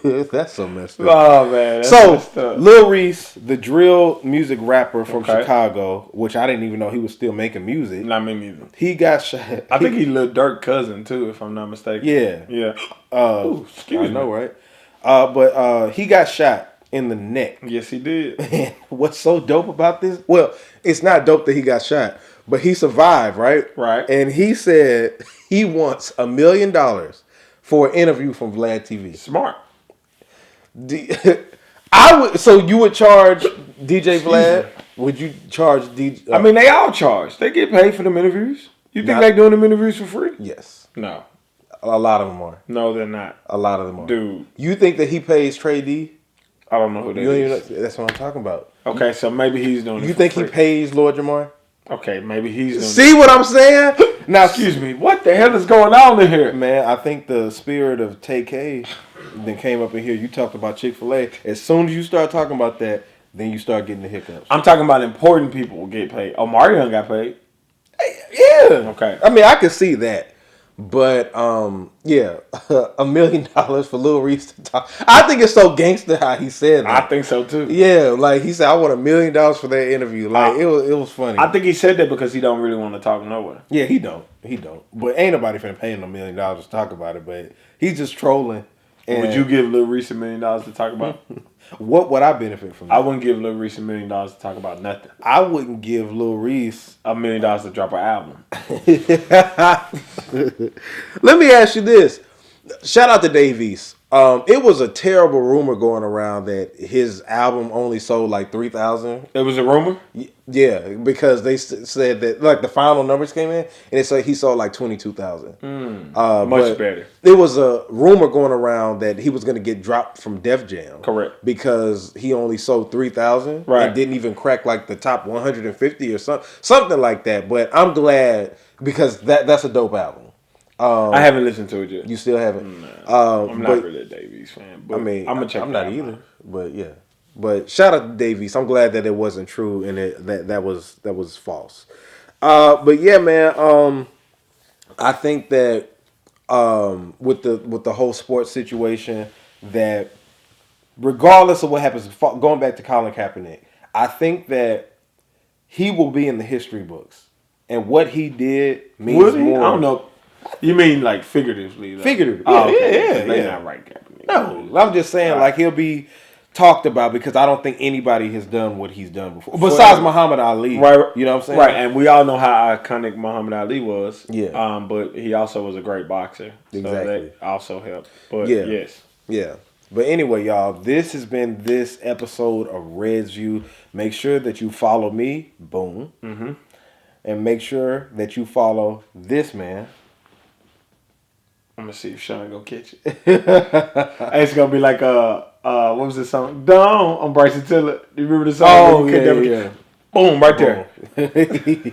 That's so messed up. Oh man. So Lil Reese, the drill music rapper from Chicago, which I didn't even know he was still making music. Not me neither. He got shot. I think he Lil Durk's cousin too, if I'm not mistaken. Yeah. Excuse me. I know, right? But he got shot in the neck. Yes, he did. And what's so dope about this? Well, it's not dope that he got shot, but he survived, right? Right. And he said he wants $1 million for an interview from Vlad TV. Smart. So you would charge DJ Vlad? Would you charge DJ? I mean, they all charge. They get paid for them interviews. You think they doing them interviews for free? Yes. No. A lot of them are. No, they're not. A lot of them are. Dude. You think that he pays Trey D? I don't know who that is. That's what I'm talking about. Okay, so maybe he's doing it. You think he pays Lord Jamar? Okay, maybe he's doing See what I'm saying? Now, excuse me. What the hell is going on in here? Man, I think the spirit of Tay-K then came up in here. You talked about Chick-fil-A. As soon as you start talking about that, then you start getting the hiccups. I'm talking about important people will get paid. Omarion got paid. Yeah. Okay. I mean, I could see that. But, yeah, $1 million for Lil Reese to talk. I think it's so gangster how he said that. I think so, too. Yeah, like he said, I want $1 million for that interview. Like, it was funny. I think he said that because he don't really want to talk nowhere. Yeah, he don't. But ain't nobody finna pay him $1 million to talk about it. But he's just trolling. And would you give Lil Reese $1 million to talk about? What would I benefit from that? I wouldn't give Lil Reese $1 million to talk about nothing. I wouldn't give Lil Reese $1 million to drop an album. Let me ask you this. Shout out to Dave East. It was a terrible rumor going around that his album only sold like 3,000. It was a rumor? Yeah, because they said that like the final numbers came in and it's like he sold like 22,000. Much better. There was a rumor going around that he was going to get dropped from Def Jam. Correct. Because he only sold 3,000 and didn't even crack like the top 150 or something like that. But I'm glad because that's a dope album. I haven't listened to it yet. You still haven't? No, I'm not really a Davies fan. But I mean, I'm gonna check. I'm not either. But yeah. But shout out to Davies. I'm glad that it wasn't true and that was false. But yeah, man. I think that with the whole sports situation, that regardless of what happens, going back to Colin Kaepernick, I think that he will be in the history books, and what he did means more. I don't know. You mean like figuratively? Figuratively. Yeah. They're not right, Kaepernick. No, I'm just saying like he'll be talked about because I don't think anybody has done what he's done before. Besides Muhammad Ali. Right. You know what I'm saying? Right, and we all know how iconic Muhammad Ali was. Yeah. But he also was a great boxer. Exactly. So that also helped. But yeah. Yes. Yeah. But anyway, y'all, this has been this episode of Red's View. Make sure that you follow me. Boom. Mm-hmm. And make sure that you follow this man. I'm gonna see if Sean gonna catch it. It's gonna be like what was this song? Dawn on Bryson Tiller. Do you remember the song? Oh yeah. Boom, right there.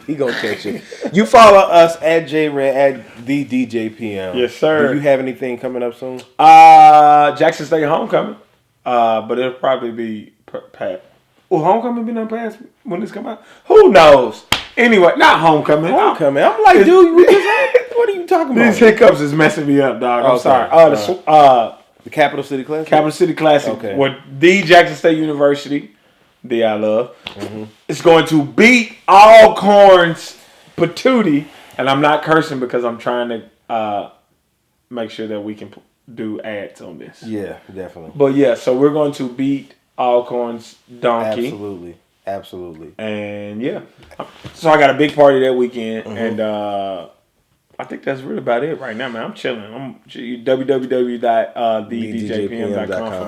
He gonna catch it. You follow us at JRed at the DJPM. Yes, sir. Do you have anything coming up soon? Jackson State homecoming. But it'll probably be Pat. Will homecoming be done past when this come out? Who knows? Anyway, not homecoming. Homecoming. I'm like, dude, what are you talking about? These hiccups is messing me up, dog. I'm Okay. sorry. The Capital City Classic? Capital City Classic. Okay. With the Jackson State University, the I love, it's going to beat Alcorn's Patootie. And I'm not cursing because I'm trying to make sure that we can do ads on this. Yeah, definitely. But yeah, so we're going to beat Alcorn's Donkey. Absolutely. And yeah. So I got a big party that weekend. And I think that's really about it right now, man. I'm chilling. I'm www.thedjpm.com for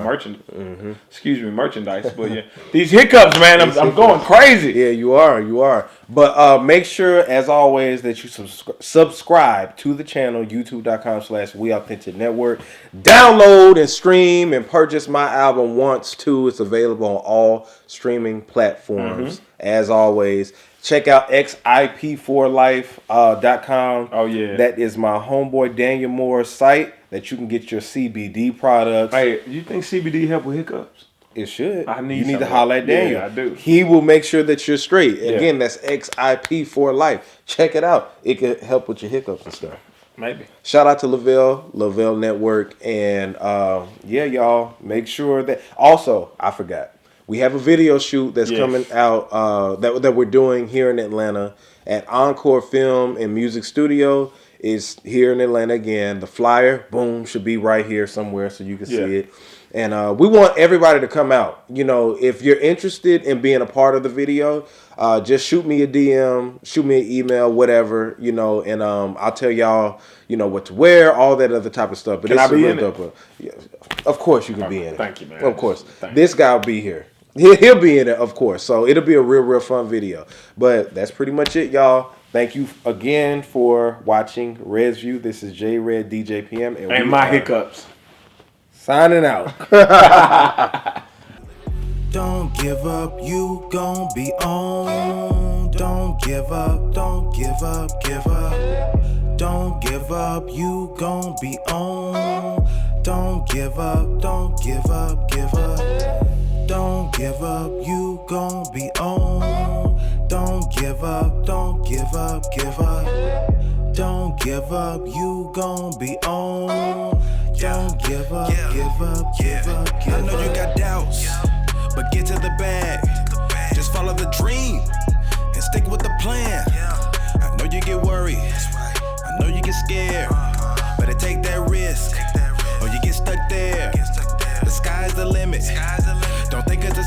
merchandise. But yeah, these hiccups, man, I'm going crazy. Yeah, you are. But make sure, as always, that you subscribe to the channel, youtube.com/WeAuthenticNetwork. Download and stream and purchase my album Once Too. It's available on all streaming platforms. As always, check out xip4life.com. Oh, yeah. That is my homeboy Daniel Moore's site that you can get your CBD products. Hey, do you think CBD help with hiccups? It should. I need You need to some. holler at Daniel. Yeah, I do. He will make sure that you're straight. Yeah. Again, that's XIP4Life. Check it out. It can help with your hiccups and stuff. Maybe. Shout out to Lavelle Network. And yeah, y'all, make sure that. Also, I forgot. We have a video shoot that's coming out that we're doing here in Atlanta at Encore Film and Music Studio. Is here in Atlanta again. The flyer, boom, should be right here somewhere so you can see it. And we want everybody to come out. You know, if you're interested in being a part of the video, just shoot me a DM, shoot me an email, whatever, you know, and I'll tell y'all, you know, what to wear, all that other type of stuff. But Can I be in it? Yeah, of course you can be in it. Thank you, man. Of course. Thank This guy will be here. He'll be in it, of course. So it'll be a real fun video. But that's pretty much it, y'all. Thank you again for watching Red's View. This is J Red DJ PM. And my hiccups. Signing out. Don't give up, you gon' be on. Don't give up, don't give up, give up. Don't give up, you gon' be on. Don't give up, don't give up, give up. Don't give up, you gon' be on. Don't give up, don't give up, give up. Don't give up, you gon' be on. Don't give up, give up, give up, give up. I know you got doubts, but get to the bag. Just follow the dream and stick with the plan. I know you get worried, I know you get scared. Better take that risk, or you get stuck there. The sky's the limit. Don't think it's a